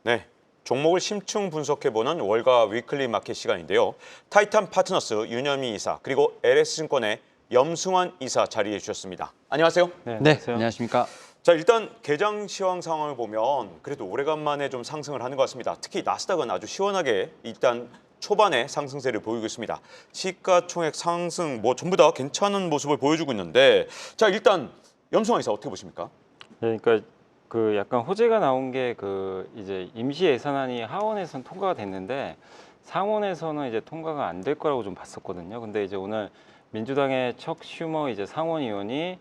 네, 종목을 심층 분석해보는 월가 위클리 마켓 시간인데요. 타이탄 파트너스 윤여미 이사 그리고 LS증권의 염승환 이사 자리해 주셨습니다. 안녕하세요. 네, 네, 안녕하세요. 안녕하십니까. 자, 일단 개장 시황 상황을 보면 그래도 오래간만에 좀 상승을 하는 것 같습니다. 특히 나스닥은 아주 시원하게 일단 초반에 상승세를 보이고 있습니다. 시가총액 상승 뭐 전부 다 괜찮은 모습을 보여주고 있는데, 자, 일단 염승환 이사 어떻게 보십니까? 네, 그러니까 그 약간 호재가 나온 게 그 이제 임시 예산안이 하원에서는 통과가 됐는데 상원에서는 이제 통과가 안 될 거라고 좀 봤었거든요. 근데 이제 오늘 민주당의 척 슈머 이제 상원의원이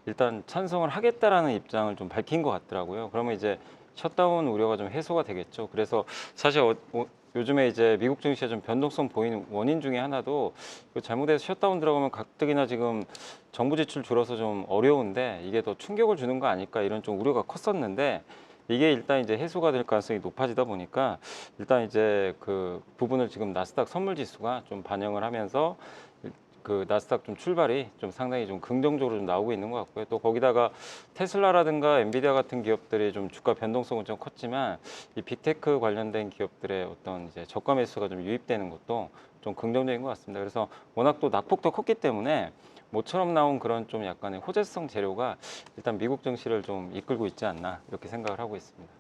일단 찬성을 하겠다라는 입장을 좀 밝힌 것 같더라고요. 그러면 이제 셧다운 우려가 좀 해소가 되겠죠. 그래서 사실 요즘에 이제 미국 증시에 좀 변동성 보이는 원인 중에 하나도 잘못해서 셧다운 들어가면 가뜩이나 지금 정부 지출 줄어서 좀 어려운데 이게 더 충격을 주는 거 아닐까 이런 좀 우려가 컸었는데 이게 일단 이제 해소가 될 가능성이 높아지다 보니까 일단 이제 그 부분을 지금 나스닥 선물 지수가 좀 반영을 하면서 그 나스닥 좀 출발이 좀 상당히 좀 긍정적으로 좀 나오고 있는 것 같고요. 또 거기다가 테슬라라든가 엔비디아 같은 기업들이 좀 주가 변동성은 좀 컸지만 이 빅테크 관련된 기업들의 어떤 이제 저가 매수가 좀 유입되는 것도 좀 긍정적인 것 같습니다. 그래서 워낙 또 낙폭도 컸기 때문에 모처럼 나온 그런 좀 약간의 호재성 재료가 일단 미국 증시를 좀 이끌고 있지 않나 이렇게 생각을 하고 있습니다.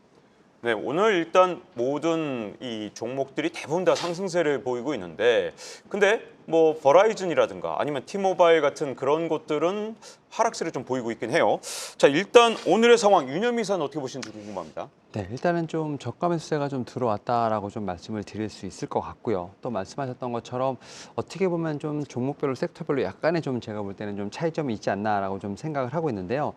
네, 오늘 일단 모든 이 종목들이 대부분 다 상승세를 보이고 있는데, 근데 뭐 버라이즌이라든가 아니면 T모바일 같은 그런 곳들은 하락세를 좀 보이고 있긴 해요. 자, 일단 오늘의 상황 윤여미 이사는 어떻게 보시는지 궁금합니다. 네, 일단은 좀 저가 매수세가 좀 들어왔다라고 좀 말씀을 드릴 수 있을 것 같고요. 또 말씀하셨던 것처럼 어떻게 보면 좀 종목별로 섹터별로 약간의 좀 제가 볼 때는 좀 차이점이 있지 않나라고 좀 생각을 하고 있는데요.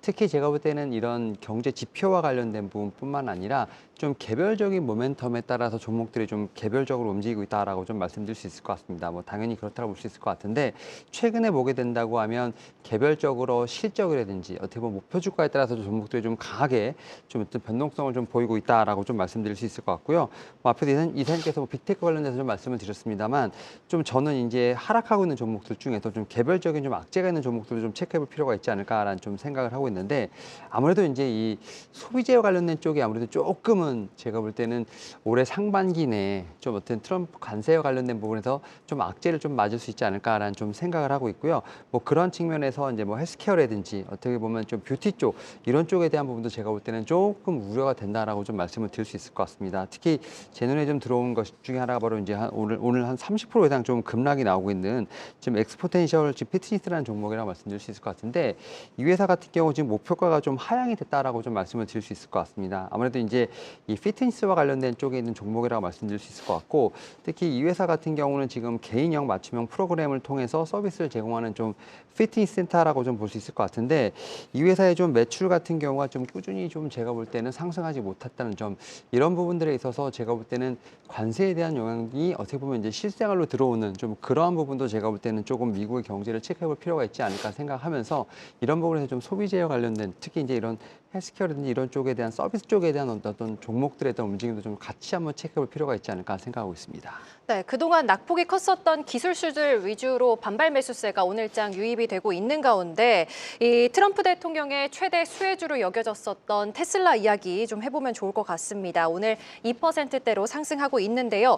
특히 제가 볼 때는 이런 경제 지표와 관련된 부분뿐만 아니라 좀 개별적인 모멘텀에 따라서 종목들이 좀 개별적으로 움직이고 있다라고 좀 말씀드릴 수 있을 것 같습니다. 뭐 당연히 그렇다고 볼 수 있을 것 같은데 최근에 보게 된다고 하면 개별적으로 실적이라든지 어떻게 보면 목표 주가에 따라서 종목들이 좀 강하게 좀 어떤 변동성을 좀 보이고 있다라고 좀 말씀드릴 수 있을 것 같고요. 뭐 앞에서 이사님께서 뭐 빅테크 관련돼서 좀 말씀을 드렸습니다만 좀 저는 이제 하락하고 있는 종목들 중에서 좀 개별적인 좀 악재가 있는 종목들도 좀 체크해볼 필요가 있지 않을까라는 좀 생각을 하고 있는데 아무래도 이제 이 소비재와 관련된 쪽이 아무래도 조금은 제가 볼 때는 올해 상반기 내에 좀 어떤 트럼프 관세와 관련된 부분에서 좀 악재를 좀 맞을 수 있지 않을까라는 좀 생각을 하고 있고요. 뭐 그런 측면에서 이제 뭐 헬스케어라든지 어떻게 보면 좀 뷰티 쪽 이런 쪽에 대한 부분도 제가 볼 때는 조금 우려가 된다라고 좀 말씀을 드릴 수 있을 것 같습니다. 특히 제 눈에 좀 들어온 것 중에 하나가 바로 이제 오늘 한 30% 이상 좀 급락이 나오고 있는 지금 엑스포텐셜 피트니스라는 종목이라고 말씀드릴 수 있을 것 같은데 이 회사 같은 경우 지금 목표가가 좀 하향이 됐다라고 좀 말씀을 드릴 수 있을 것 같습니다. 아무래도 이제 이 피트니스와 관련된 쪽에 있는 종목이라고 말씀드릴 수 있을 것 같고 특히 이 회사 같은 경우는 지금 개인형 맞춤형 프로그램을 통해서 서비스를 제공하는 좀 피트니스 센터라고 좀 볼 수 있을 것 같은데 이 회사의 좀 매출 같은 경우가 좀 꾸준히 좀 제가 볼 때는 상승하지 못했다는 점 이런 부분들에 있어서 제가 볼 때는 관세에 대한 영향이 어떻게 보면 이제 실생활로 들어오는 좀 그러한 부분도 제가 볼 때는 조금 미국의 경제를 체크해 볼 필요가 있지 않을까 생각하면서 이런 부분에서 좀 소비재와 관련된 특히 이제 이런 헬스케어라든지 이런 쪽에 대한 서비스 쪽에 대한 어떤 종목들에 대한 움직임도 좀 같이 한번 체크해 볼 필요가 있지 않을까 생각하고 있습니다. 네, 그동안 낙폭이 컸었던 기술주들 위주로 반발 매수세가 오늘장 유입이 되고 있는 가운데 이 트럼프 대통령의 최대 수혜주로 여겨졌었던 테슬라 이야기 좀 해보면 좋을 것 같습니다. 오늘 2%대로 상승하고 있는데요.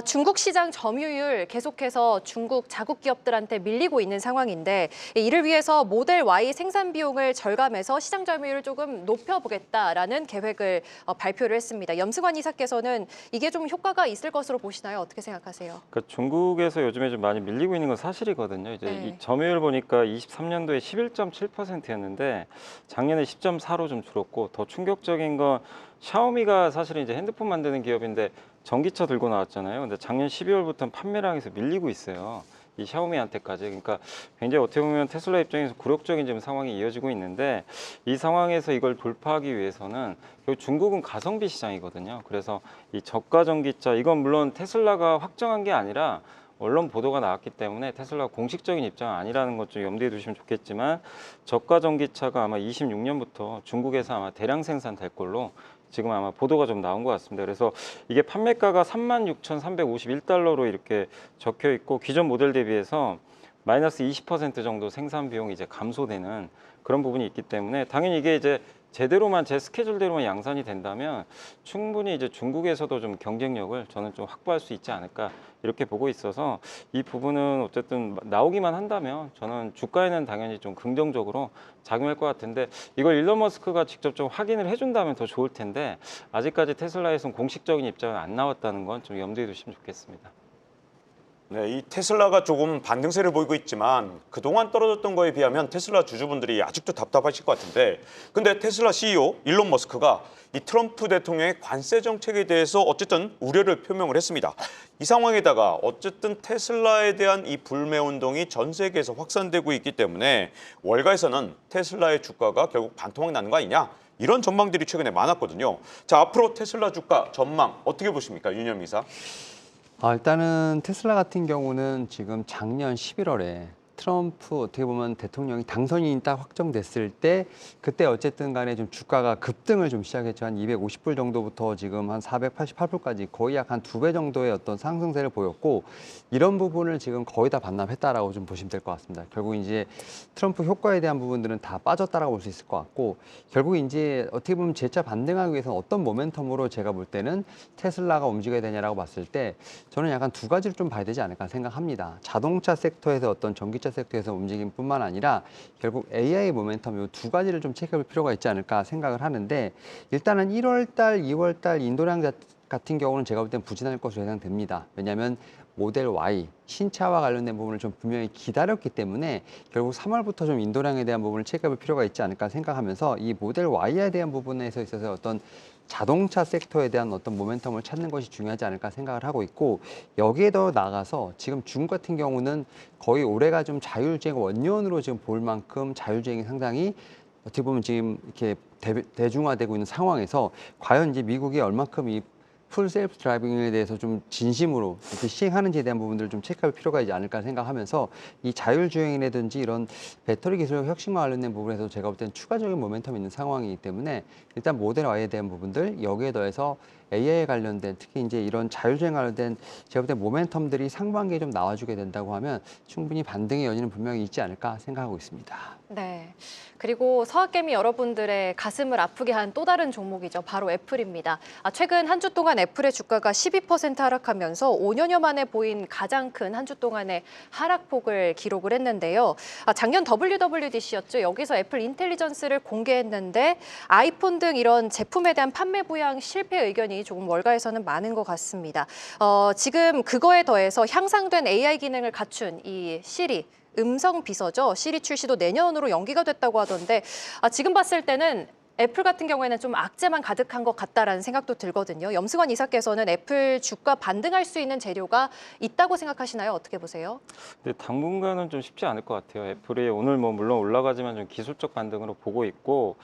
중국 시장 점유율 계속해서 중국 자국 기업들한테 밀리고 있는 상황인데 이를 위해서 모델 Y 생산 비용을 절감해서 시장 점유율을 조금 높여보겠다라는 계획을 발표를 했습니다. 염승환 이사께서는 이게 좀 효과가 있을 것으로 보시나요? 어떻게 생각하세요? 그러니까 중국에서 요즘에 좀 많이 밀리고 있는 건 사실이거든요. 이제 네. 이 점유율 보니까 23년도에 11.7%였는데 작년에 10.4로 좀 줄었고 더 충격적인 건 샤오미가 사실은 이제 핸드폰 만드는 기업인데 전기차 들고 나왔잖아요. 근데 작년 12월부터는 판매량에서 밀리고 있어요. 이 샤오미한테까지. 그러니까 굉장히 어떻게 보면 테슬라 입장에서 굴욕적인 지금 상황이 이어지고 있는데 이 상황에서 이걸 돌파하기 위해서는 결국 중국은 가성비 시장이거든요. 그래서 이 저가 전기차 이건 물론 테슬라가 확정한 게 아니라 언론 보도가 나왔기 때문에 테슬라 공식적인 입장은 아니라는 것 좀 염두에 두시면 좋겠지만 저가 전기차가 아마 26년부터 중국에서 아마 대량 생산될 걸로 지금 아마 보도가 좀 나온 것 같습니다. 그래서 이게 판매가가 36,351달러로 이렇게 적혀 있고 기존 모델 대비해서 마이너스 20% 정도 생산 비용이 이제 감소되는 그런 부분이 있기 때문에 당연히 이게 이제 제대로만 제 스케줄대로만 양산이 된다면 충분히 이제 중국에서도 좀 경쟁력을 저는 좀 확보할 수 있지 않을까 이렇게 보고 있어서 이 부분은 어쨌든 나오기만 한다면 저는 주가에는 당연히 좀 긍정적으로 작용할 것 같은데 이걸 일론 머스크가 직접 좀 확인을 해준다면 더 좋을 텐데 아직까지 테슬라에서는 공식적인 입장은 안 나왔다는 건 좀 염두에 두시면 좋겠습니다. 네, 이 테슬라가 조금 반등세를 보이고 있지만 그동안 떨어졌던 거에 비하면 테슬라 주주분들이 아직도 답답하실 것 같은데 근데 테슬라 CEO 일론 머스크가 이 트럼프 대통령의 관세 정책에 대해서 어쨌든 우려를 표명을 했습니다. 이 상황에다가 어쨌든 테슬라에 대한 이 불매 운동이 전 세계에서 확산되고 있기 때문에 월가에서는 테슬라의 주가가 결국 반토막 나는 거 아니냐 이런 전망들이 최근에 많았거든요. 자, 앞으로 테슬라 주가 전망 어떻게 보십니까, 윤현미 이사? 일단은 테슬라 같은 경우는 지금 작년 11월에 트럼프 어떻게 보면 대통령이 당선인이 딱 확정됐을 때 그때 어쨌든 간에 좀 주가가 급등을 좀 시작했죠. 한 250불 정도부터 지금 한 488불까지 거의 약 한 2배 정도의 어떤 상승세를 보였고 이런 부분을 지금 거의 다 반납했다라고 좀 보시면 될 것 같습니다. 결국 이제 트럼프 효과에 대한 부분들은 다 빠졌다라고 볼 수 있을 것 같고 결국 이제 어떻게 보면 재차 반등하기 위해서는 어떤 모멘텀으로 제가 볼 때는 테슬라가 움직여야 되냐라고 봤을 때 저는 약간 두 가지를 좀 봐야 되지 않을까 생각합니다. 자동차 섹터에서 어떤 전기차 섹터에서 움직임뿐만 아니라 결국 AI 모멘텀 이 두 가지를 좀 체크할 필요가 있지 않을까 생각을 하는데 일단은 1월달, 2월달 인도량 같은 경우는 제가 볼 땐 부진할 것으로 예상됩니다. 왜냐하면 모델 Y, 신차와 관련된 부분을 좀 분명히 기다렸기 때문에 결국 3월부터 좀 인도량에 대한 부분을 체크할 필요가 있지 않을까 생각하면서 이 모델 Y에 대한 부분에서 있어서 어떤 자동차 섹터에 대한 어떤 모멘텀을 찾는 것이 중요하지 않을까 생각을 하고 있고 여기에 더 나아가서 지금 중국 같은 경우는 거의 올해가 좀 자율주행 원년으로 지금 볼 만큼 자율주행이 상당히 어떻게 보면 지금 이렇게 대중화되고 있는 상황에서 과연 이제 미국이 얼만큼 이 풀 셀프 드라이빙에 대해서 좀 진심으로 이렇게 시행하는지에 대한 부분들을 좀 체크할 필요가 있지 않을까 생각하면서 이 자율주행이라든지 이런 배터리 기술 혁신과 관련된 부분에서 제가 볼 때는 추가적인 모멘텀이 있는 상황이기 때문에 일단 모델 Y에 대한 부분들 여기에 더해서 AI에 관련된 특히 이제 이런 자율주행 관련된 제가 볼 때 모멘텀들이 상반기에 좀 나와주게 된다고 하면 충분히 반등의 여지는 분명히 있지 않을까 생각하고 있습니다. 네. 그리고 서학개미 여러분들의 가슴을 아프게 한 또 다른 종목이죠. 바로 애플입니다. 최근 한 주 동안 애플의 주가가 12% 하락하면서 5년여 만에 보인 가장 큰 한 주 동안의 하락폭을 기록을 했는데요. 작년 WWDC였죠. 여기서 애플 인텔리전스를 공개했는데 아이폰 등 이런 제품에 대한 판매 부양 실패 의견이 조금 월가에서는 많은 것 같습니다. 지금 그거에 더해서 향상된 AI 기능을 갖춘 이 시리, 음성 비서죠. 시리 출시도 내년으로 연기가 됐다고 하던데 지금 봤을 때는 애플 같은 경우에는 좀 악재만 가득한 것 같다라는 생각도 들거든요. 염승환 이사께서는 애플 주가 반등할 수 있는 재료가 있다고 생각하시나요? 어떻게 보세요? 근데 당분간은 좀 쉽지 않을 것 같아요. 애플이 오늘 뭐 물론 올라가지만 좀 기술적 반등으로 보고 있고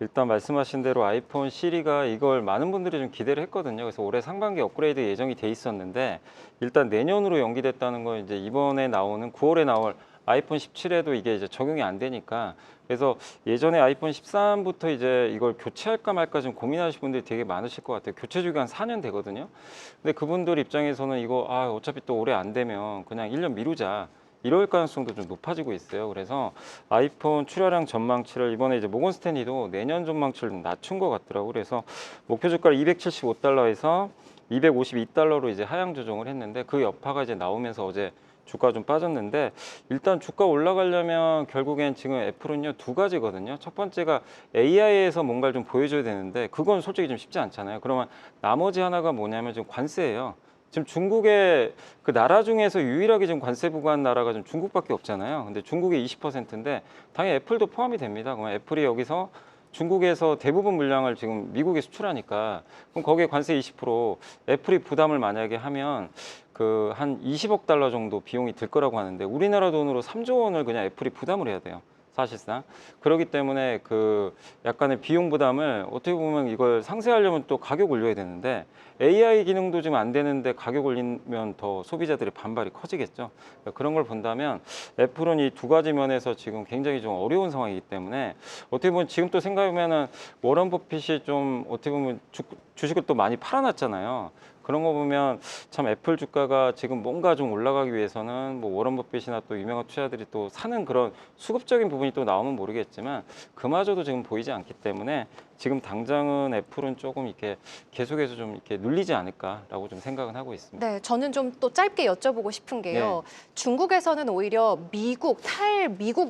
일단 말씀하신 대로 아이폰 시리가 이걸 많은 분들이 좀 기대를 했거든요. 그래서 올해 상반기 업그레이드 예정이 돼 있었는데 일단 내년으로 연기됐다는 건 이제 이번에 나오는 9월에 나올 아이폰 17에도 이게 이제 적용이 안 되니까 그래서 예전에 아이폰 13부터 이제 이걸 교체할까 말까 좀 고민하시는 분들이 되게 많으실 것 같아요. 교체 주기가 한 4년 되거든요. 근데 그분들 입장에서는 이거 어차피 또 올해 안 되면 그냥 1년 미루자. 이럴 가능성도 좀 높아지고 있어요. 그래서 아이폰 출하량 전망치를 이번에 이제 모건 스탠리도 내년 전망치를 좀 낮춘 것 같더라고요. 그래서 목표 주가를 275달러에서 252달러로 이제 하향 조정을 했는데 그 여파가 이제 나오면서 어제 주가 좀 빠졌는데 일단 주가 올라가려면 결국엔 지금 애플은요 두 가지거든요. 첫 번째가 AI에서 뭔가를 좀 보여줘야 되는데 그건 솔직히 좀 쉽지 않잖아요. 그러면 나머지 하나가 뭐냐면 지금 관세예요. 지금 중국의 그 나라 중에서 유일하게 지금 관세 부과한 나라가 좀 중국밖에 없잖아요. 근데 중국이 20%인데 당연히 애플도 포함이 됩니다. 그러면 애플이 여기서 중국에서 대부분 물량을 지금 미국에 수출하니까 그럼 거기에 관세 20% 애플이 부담을 만약에 하면 그 한 20억 달러 정도 비용이 들 거라고 하는데 우리나라 돈으로 3조 원을 그냥 애플이 부담을 해야 돼요. 사실상 그렇기 때문에 그 약간의 비용 부담을 어떻게 보면 이걸 상쇄하려면 또 가격 올려야 되는데 AI 기능도 지금 안 되는데 가격 올리면 더 소비자들의 반발이 커지겠죠. 그러니까 그런 걸 본다면 애플은 이 두 가지 면에서 지금 굉장히 좀 어려운 상황이기 때문에 어떻게 보면 지금 또 생각해보면은 워런 버핏이 좀 어떻게 보면 주식을 또 많이 팔아놨잖아요. 그런 거 보면 참 애플 주가가 지금 뭔가 좀 올라가기 위해서는 뭐 워런 버핏이나 또 유명한 투자자들이 또 사는 그런 수급적인 부분이 또 나오면 모르겠지만 그마저도 지금 보이지 않기 때문에 지금 당장은 애플은 조금 이렇게 계속해서 좀 이렇게 눌리지 않을까라고 좀 생각은 하고 있습니다. 네, 저는 좀 또 짧게 여쭤보고 싶은 게요. 중국에서는 오히려 미국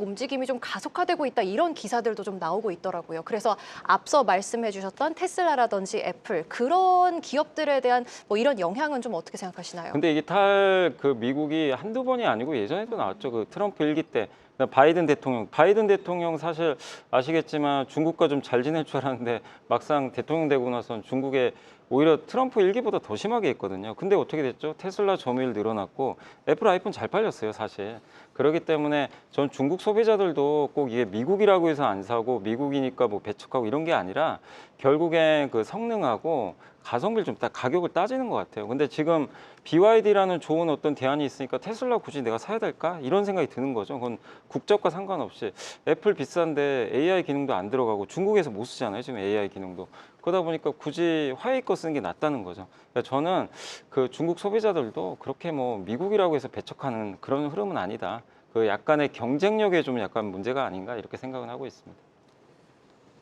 움직임이 좀 가속화되고 있다 이런 기사들도 좀 나오고 있더라고요. 그래서 앞서 말씀해 주셨던 테슬라라든지 애플 그런 기업들에 대한 뭐 이런 영향은 좀 어떻게 생각하시나요? 근데 이게 그 미국이 한두 번이 아니고 예전에도 나왔죠. 그 트럼프 일기 때 바이든 대통령 사실 아시겠지만 중국과 좀 잘 지낼 줄 알았는데 막상 대통령 되고 나선 중국에 오히려 트럼프 일기보다 더 심하게 했거든요. 근데 어떻게 됐죠? 테슬라 점유율 늘어났고 애플 아이폰 잘 팔렸어요, 사실. 그렇기 때문에 전 중국 소비자들도 꼭 이게 미국이라고 해서 안 사고 미국이니까 뭐 배척하고 이런 게 아니라 결국엔 그 성능하고 가성비를 좀 가격을 따지는 것 같아요. 근데 지금 BYD라는 좋은 어떤 대안이 있으니까 테슬라 굳이 내가 사야 될까? 이런 생각이 드는 거죠. 그건 국적과 상관없이 애플 비싼데 AI 기능도 안 들어가고 중국에서 못 쓰잖아요. 지금 AI 기능도. 그러다 보니까 굳이 화웨이 거 쓰는 게 낫다는 거죠. 그러니까 저는 그 중국 소비자들도 그렇게 뭐 미국이라고 해서 배척하는 그런 흐름은 아니다. 그 약간의 경쟁력에 좀 약간 문제가 아닌가 이렇게 생각은 하고 있습니다.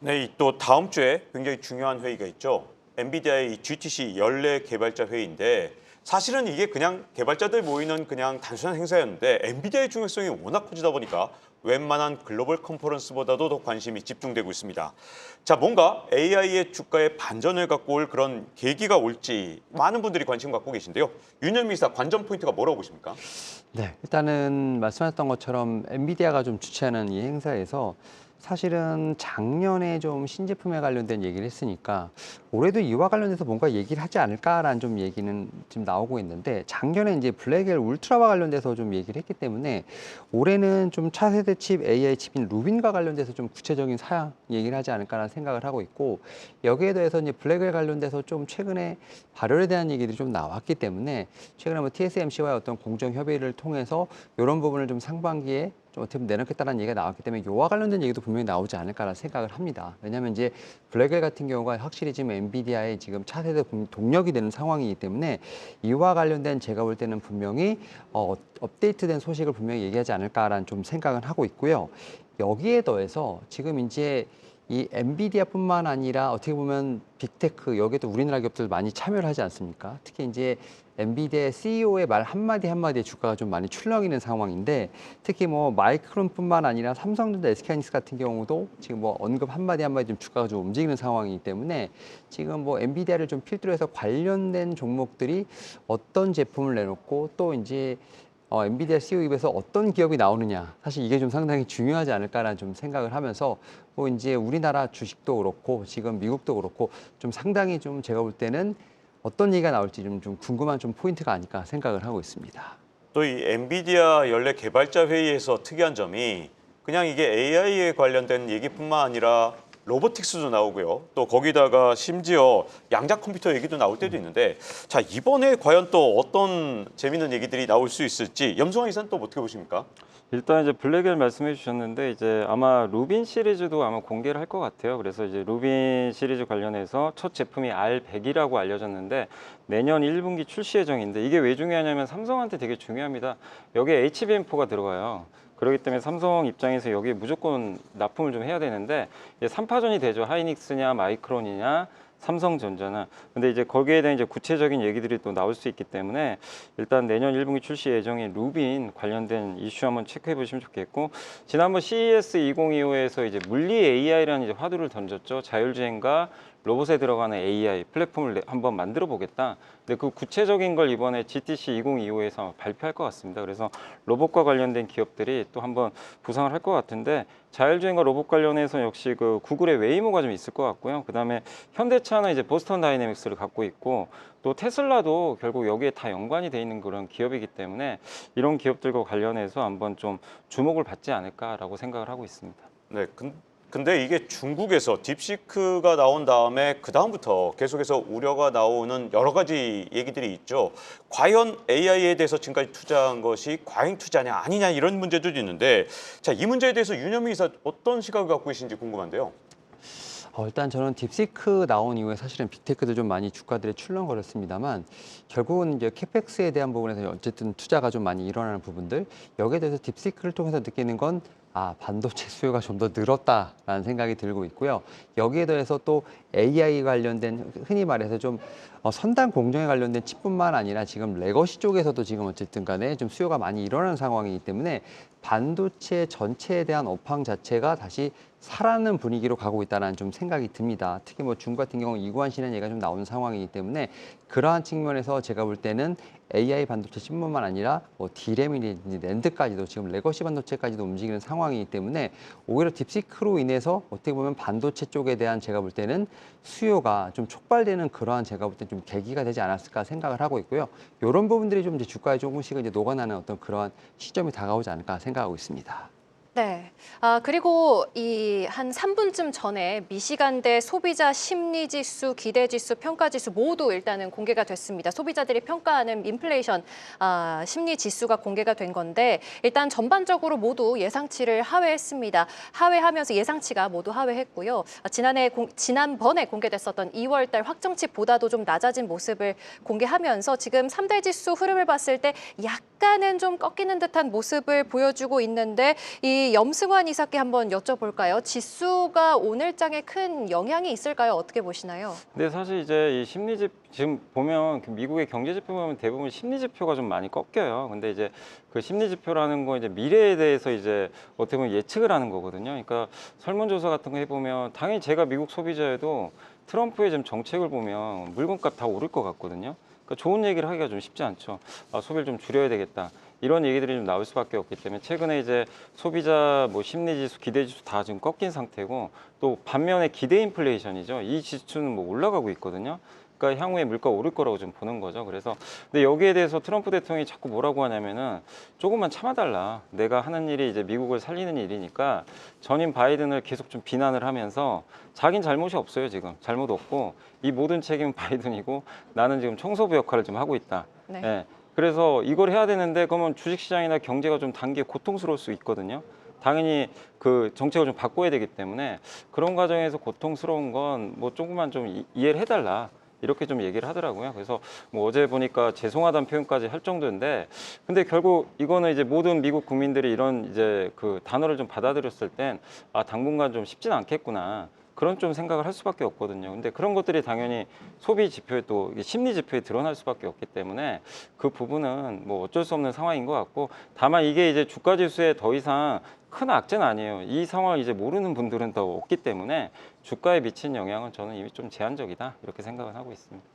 네, 또 다음 주에 굉장히 중요한 회의가 있죠. 엔비디아의 GTC 연례 개발자 회의인데 사실은 이게 그냥 개발자들 모이는 그냥 단순한 행사였는데 엔비디아의 중요성이 워낙 커지다 보니까 웬만한 글로벌 컨퍼런스보다도 더 관심이 집중되고 있습니다. 자, 뭔가 AI의 주가에 반전을 갖고 올 그런 계기가 올지 많은 분들이 관심 갖고 계신데요. 윤현미 이사 관전 포인트가 뭐라고 보십니까? 네, 일단은 말씀하셨던 것처럼 엔비디아가 좀 주최하는 이 행사에서 사실은 작년에 좀 신제품에 관련된 얘기를 했으니까 올해도 이와 관련해서 뭔가 얘기를 하지 않을까라는 좀 얘기는 지금 나오고 있는데 작년에 이제 블랙엘 울트라와 관련돼서 좀 얘기를 했기 때문에 올해는 좀 차세대 칩 AI 칩인 루빈과 관련돼서 좀 구체적인 사양 얘기를 하지 않을까라는 생각을 하고 있고 여기에 대해서 이제 블랙엘 관련돼서 좀 최근에 발열에 대한 얘기들이 좀 나왔기 때문에 최근에 뭐 TSMC와의 어떤 공정 협의를 통해서 이런 부분을 좀 상반기에 좀 어떻게 보면 내놓겠다는 얘기가 나왔기 때문에 이와 관련된 얘기도 분명히 나오지 않을까라는 생각을 합니다. 왜냐하면 이제 블랙엘 같은 경우가 확실히 지금 엔비디아의 지금 차세대 동력이 되는 상황이기 때문에 이와 관련된 제가 볼 때는 분명히 업데이트된 소식을 분명히 얘기하지 않을까라는 좀 생각은 하고 있고요. 여기에 더해서 지금 이제 이 엔비디아뿐만 아니라 어떻게 보면 빅테크 여기에도 우리나라 기업들 많이 참여를 하지 않습니까? 특히 이제 엔비디아 CEO의 말 한마디 한마디에 주가가 좀 많이 출렁이는 상황인데 특히 뭐 마이크론뿐만 아니라 삼성전자, SK하이닉스 같은 경우도 지금 뭐 언급 한마디 한마디 좀 주가가 좀 움직이는 상황이기 때문에 지금 뭐 엔비디아를 좀 필두로 해서 관련된 종목들이 어떤 제품을 내놓고 또 이제 엔비디아 CEO 입에서 어떤 기업이 나오느냐 사실 이게 좀 상당히 중요하지 않을까라는 좀 생각을 하면서 뭐 이제 우리나라 주식도 그렇고 지금 미국도 그렇고 좀 상당히 좀 제가 볼 때는 어떤 얘기가 나올지 좀 궁금한 좀 포인트가 아닐까 생각을 하고 있습니다. 또 이 엔비디아 연례 개발자 회의에서 특이한 점이 그냥 이게 AI에 관련된 얘기뿐만 아니라 로보틱스도 나오고요. 또 거기다가 심지어 양자 컴퓨터 얘기도 나올 때도 있는데 자, 이번에 과연 또 어떤 재미있는 얘기들이 나올 수 있을지 염승환 이사는 또 어떻게 보십니까? 일단 이제 블랙엘 말씀해 주셨는데 이제 아마 루빈 시리즈도 아마 공개를 할 것 같아요. 그래서 이제 루빈 시리즈 관련해서 첫 제품이 R100이라고 알려졌는데 내년 1분기 출시 예정인데 이게 왜 중요하냐면 삼성한테 되게 중요합니다. 여기에 HBM4가 들어가요. 그렇기 때문에 삼성 입장에서 여기에 무조건 납품을 좀 해야 되는데 이제 3파전이 되죠. 하이닉스냐 마이크론이냐 삼성전자는. 근데 이제 거기에 대한 이제 구체적인 얘기들이 또 나올 수 있기 때문에 일단 내년 1분기 출시 예정인 루빈 관련된 이슈 한번 체크해 보시면 좋겠고 지난번 CES 2025에서 이제 물리 AI라는 이제 화두를 던졌죠. 자율주행과 로봇에 들어가는 AI 플랫폼을 한번 만들어 보겠다. 근데 그 구체적인 걸 이번에 GTC 2025에서 발표할 것 같습니다. 그래서 로봇과 관련된 기업들이 또 한번 부상을 할 것 같은데 자율주행과 로봇 관련해서 역시 그 구글의 웨이모가 좀 있을 것 같고요. 그다음에 현대차는 이제 보스턴 다이내믹스를 갖고 있고 또 테슬라도 결국 여기에 다 연관이 돼 있는 그런 기업이기 때문에 이런 기업들과 관련해서 한번 좀 주목을 받지 않을까라고 생각을 하고 있습니다. 네, 근데 이게 중국에서 딥시크가 나온 다음에 그 다음부터 계속해서 우려가 나오는 여러 가지 얘기들이 있죠. 과연 AI에 대해서 지금까지 투자한 것이 과잉 투자냐 아니냐 이런 문제들도 있는데 자, 이 문제에 대해서 윤현미 이사 어떤 시각을 갖고 계신지 궁금한데요. 일단 저는 딥시크 나온 이후에 사실은 빅테크도 좀 많이 주가들이 출렁거렸습니다만 결국은 이제 캐펙스에 대한 부분에서 어쨌든 투자가 좀 많이 일어나는 부분들 여기에 대해서 딥시크를 통해서 느끼는 건 반도체 수요가 좀 더 늘었다라는 생각이 들고 있고요. 여기에 더해서 또 AI 관련된 흔히 말해서 좀 선단 공정에 관련된 칩뿐만 아니라 지금 레거시 쪽에서도 지금 어쨌든 간에 좀 수요가 많이 일어나는 상황이기 때문에 반도체 전체에 대한 업황 자체가 다시 살아나는 분위기로 가고 있다는 좀 생각이 듭니다. 특히 뭐 중 같은 경우 이구환신의 얘기가 좀 나오는 상황이기 때문에 그러한 측면에서 제가 볼 때는 AI 반도체 칩뿐만 아니라 뭐 D램이든지 낸드까지도 지금 레거시 반도체까지도 움직이는 상황이기 때문에 오히려 딥시크로 인해서 어떻게 보면 반도체 쪽에 대한 제가 볼 때는 수요가 좀 촉발되는 그러한 제가 볼 때 좀 계기가 되지 않았을까 생각을 하고 있고요. 이런 부분들이 좀 이제 주가에 조금씩 이제 녹아나는 어떤 그러한 시점이 다가오지 않을까 생각하고 있습니다. 네. 그리고 이 한 3분쯤 전에 미시간대 소비자 심리지수, 기대지수, 평가지수 모두 일단은 공개가 됐습니다. 소비자들이 평가하는 인플레이션 심리지수가 공개가 된 건데 일단 전반적으로 모두 예상치를 하회했습니다. 하회하면서 예상치가 모두 하회했고요. 지난번에 공개됐었던 2월 달 확정치보다도 좀 낮아진 모습을 공개하면서 지금 3대 지수 흐름을 봤을 때 약간은 좀 꺾이는 듯한 모습을 보여주고 있는데 이 염승환 이사께 한번 여쭤볼까요? 지수가 오늘장에 큰 영향이 있을까요? 어떻게 보시나요? 근데 사실 이제 이 지금 보면 미국의 경제 지표 보면 대부분 심리 지표가 좀 많이 꺾여요. 근데 이제 그 심리 지표라는 거 이제 미래에 대해서 이제 어떻게 보면 예측을 하는 거거든요. 그러니까 설문조사 같은 거 해보면 당연히 제가 미국 소비자여도 트럼프의 지금 정책을 보면 물건값 다 오를 것 같거든요. 그러니까 좋은 얘기를 하기가 좀 쉽지 않죠. 소비를 좀 줄여야 되겠다. 이런 얘기들이 좀 나올 수밖에 없기 때문에 최근에 이제 소비자 뭐 심리지수, 기대지수 다 지금 꺾인 상태고 또 반면에 기대 인플레이션이죠. 이 지수는 뭐 올라가고 있거든요. 그러니까 향후에 물가 오를 거라고 좀 보는 거죠. 그래서 근데 여기에 대해서 트럼프 대통령이 자꾸 뭐라고 하냐면은 조금만 참아달라. 내가 하는 일이 이제 미국을 살리는 일이니까 전임 바이든을 계속 좀 비난을 하면서 자긴 잘못이 없어요. 지금 잘못 없고 이 모든 책임은 바이든이고 나는 지금 청소부 역할을 좀 하고 있다. 네. 예. 그래서 이걸 해야 되는데 그러면 주식시장이나 경제가 좀 단기에 고통스러울 수 있거든요. 당연히 그 정책을 좀 바꿔야 되기 때문에 그런 과정에서 고통스러운 건 뭐 조금만 좀 이해를 해달라. 이렇게 좀 얘기를 하더라고요. 그래서 뭐 어제 보니까 죄송하다는 표현까지 할 정도인데, 근데 결국 이거는 이제 모든 미국 국민들이 이런 이제 그 단어를 좀 받아들였을 땐 당분간 좀 쉽진 않겠구나. 그런 좀 생각을 할 수밖에 없거든요. 근데 그런 것들이 당연히 소비 지표에 또 심리 지표에 드러날 수밖에 없기 때문에 그 부분은 뭐 어쩔 수 없는 상황인 것 같고, 다만 이게 이제 주가 지수에 더 이상 큰 악재는 아니에요. 이 상황을 이제 모르는 분들은 더 없기 때문에 주가에 미친 영향은 저는 이미 좀 제한적이다 이렇게 생각을 하고 있습니다.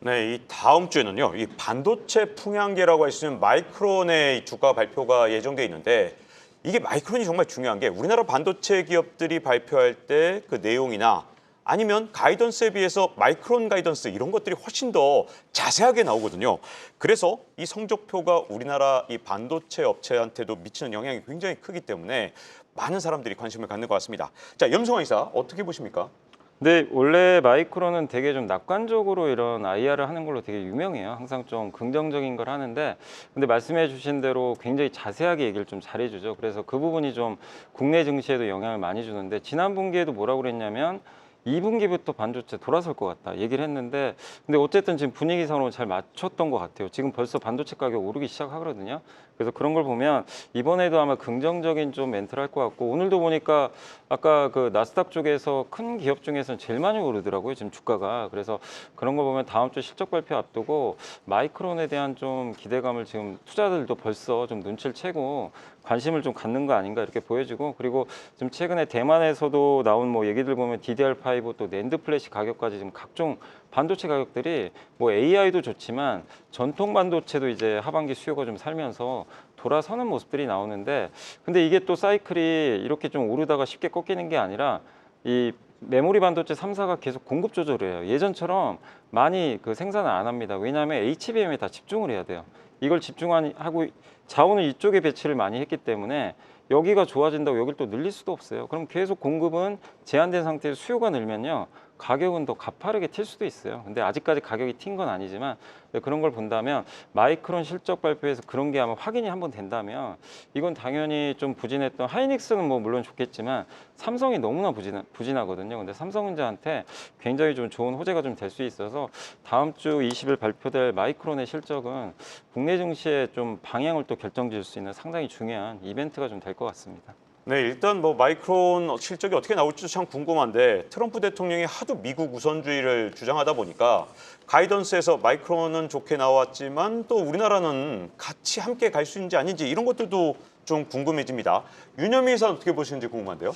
네, 이 다음 주에는요, 이 반도체 풍향계라고 할 수 있는 마이크론의 주가 발표가 예정돼 있는데, 이게 마이크론이 정말 중요한 게 우리나라 반도체 기업들이 발표할 때 그 내용이나 아니면 가이던스에 비해서 마이크론 가이던스 이런 것들이 훨씬 더 자세하게 나오거든요. 그래서 이 성적표가 우리나라 이 반도체 업체한테도 미치는 영향이 굉장히 크기 때문에 많은 사람들이 관심을 갖는 것 같습니다. 자, 염승환 이사 어떻게 보십니까? 근데 원래 마이크론은 되게 좀 낙관적으로 이런 IR을 하는 걸로 되게 유명해요. 항상 좀 긍정적인 걸 하는데, 근데 말씀해 주신 대로 굉장히 자세하게 얘기를 좀 잘해주죠. 그래서 그 부분이 좀 국내 증시에도 영향을 많이 주는데, 지난 분기에도 뭐라고 그랬냐면 2분기부터 반도체 돌아설 것 같다 얘기를 했는데, 근데 어쨌든 지금 분위기상으로 잘 맞췄던 것 같아요. 지금 벌써 반도체 가격 오르기 시작하거든요. 그래서 그런 걸 보면 이번에도 아마 긍정적인 좀 멘트를 할 것 같고, 오늘도 보니까 아까 그 나스닥 쪽에서 큰 기업 중에서는 제일 많이 오르더라고요, 지금 주가가. 그래서 그런 거 보면 다음 주 실적 발표 앞두고 마이크론에 대한 좀 기대감을 지금 투자들도 벌써 좀 눈치를 채고 관심을 좀 갖는 거 아닌가 이렇게 보여지고, 그리고 지금 최근에 대만에서도 나온 뭐 얘기들 보면 DDR5 또 낸드 플래시 가격까지 지금 각종 반도체 가격들이 뭐 AI도 좋지만 전통 반도체도 이제 하반기 수요가 좀 살면서 돌아서는 모습들이 나오는데, 근데 이게 또 사이클이 이렇게 좀 오르다가 쉽게 꺾이는 게 아니라 이 메모리 반도체 3사가 계속 공급 조절을 해요. 예전처럼 많이 그 생산을 안 합니다. 왜냐하면 HBM에 다 집중을 해야 돼요. 이걸 집중하고 자원을 이쪽에 배치를 많이 했기 때문에 여기가 좋아진다고 여길 또 늘릴 수도 없어요. 그럼 계속 공급은 제한된 상태에서 수요가 늘면요, 가격은 더 가파르게 튈 수도 있어요. 근데 아직까지 가격이 튄 건 아니지만 그런 걸 본다면 마이크론 실적 발표에서 그런 게 아마 확인이 한번 된다면 이건 당연히 좀 부진했던 하이닉스는 뭐 물론 좋겠지만 삼성이 너무나 부진하거든요. 근데 삼성전자한테 굉장히 좀 좋은 호재가 좀 될 수 있어서 다음 주 20일 발표될 마이크론의 실적은 국내 증시에 좀 방향을 또 결정지을 수 있는 상당히 중요한 이벤트가 좀 될 것 같습니다. 네, 일단 뭐 마이크론 실적이 어떻게 나올지도 참 궁금한데 트럼프 대통령이 하도 미국 우선주의를 주장하다 보니까 가이던스에서 마이크론은 좋게 나왔지만 또 우리나라는 같이 함께 갈 수 있는지 아닌지 이런 것들도 좀 궁금해집니다. 윤여미 이사 어떻게 보시는지 궁금한데요.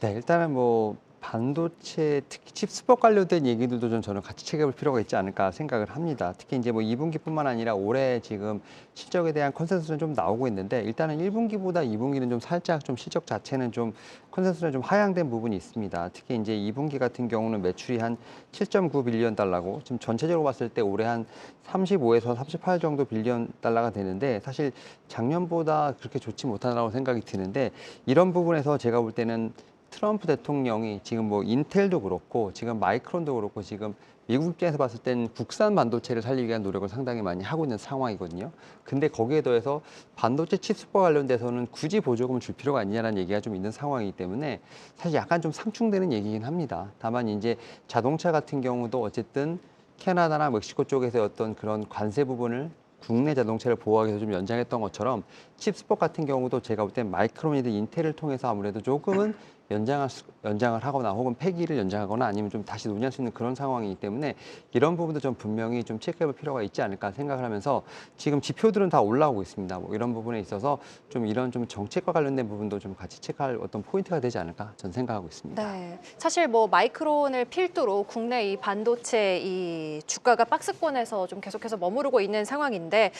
네, 일단은 뭐 반도체 특히 칩스법 관련된 얘기들도 좀 저는 같이 챙겨볼 필요가 있지 않을까 생각을 합니다. 특히 이제 뭐 2분기뿐만 아니라 올해 지금 실적에 대한 컨센서스는 좀 나오고 있는데 일단은 1분기보다 2분기는 좀 살짝 좀 실적 자체는 좀 컨센서스는 좀 하향된 부분이 있습니다. 특히 이제 2분기 같은 경우는 매출이 한 7.9 빌리언 달러고 지금 전체적으로 봤을 때 올해 한 35에서 38 정도 빌리언 달러가 되는데 사실 작년보다 그렇게 좋지 못하다고 생각이 드는데 이런 부분에서 제가 볼 때는 트럼프 대통령이 지금 뭐 인텔도 그렇고 지금 마이크론도 그렇고 지금 미국 입장에서 봤을 때는 국산 반도체를 살리기 위한 노력을 상당히 많이 하고 있는 상황이거든요. 근데 거기에 더해서 반도체 칩스과 관련돼서는 굳이 보조금을 줄 필요가 있냐는 얘기가 좀 있는 상황이기 때문에 사실 약간 좀 상충되는 얘기긴 합니다. 다만 이제 자동차 같은 경우도 어쨌든 캐나다나 멕시코 쪽에서 어떤 그런 관세 부분을 국내 자동차를 보호하기 위해서 좀 연장했던 것처럼 칩스법 같은 경우도 제가 볼 땐 마이크론이든 인텔을 통해서 아무래도 조금은 연장을 하거나 혹은 폐기를 연장하거나 아니면 좀 다시 논의할 수 있는 그런 상황이기 때문에 이런 부분도 좀 분명히 좀 체크해볼 필요가 있지 않을까 생각을 하면서 지금 지표들은 다 올라오고 있습니다. 뭐 이런 부분에 있어서 좀 이런 좀 정책과 관련된 부분도 좀 같이 체크할 어떤 포인트가 되지 않을까 저는 생각하고 있습니다. 네, 사실 뭐 마이크론을 필두로 국내 이 반도체 이 주가가 박스권에서 좀 계속해서 머무르고 있는 상황인데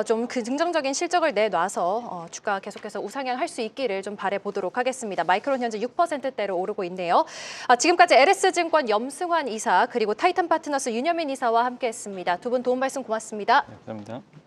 좀 그 긍정적인 실적을 내놔서 주가 계속해서 우상향할 수 있기를 좀 바라보도록 하겠습니다. 마이크론 현재 6%대로 오르고 있네요. 지금까지 LS증권 염승환 이사 그리고 타이탄 파트너스 윤여민 이사와 함께했습니다. 두 분 도움 말씀 고맙습니다. 네, 감사합니다.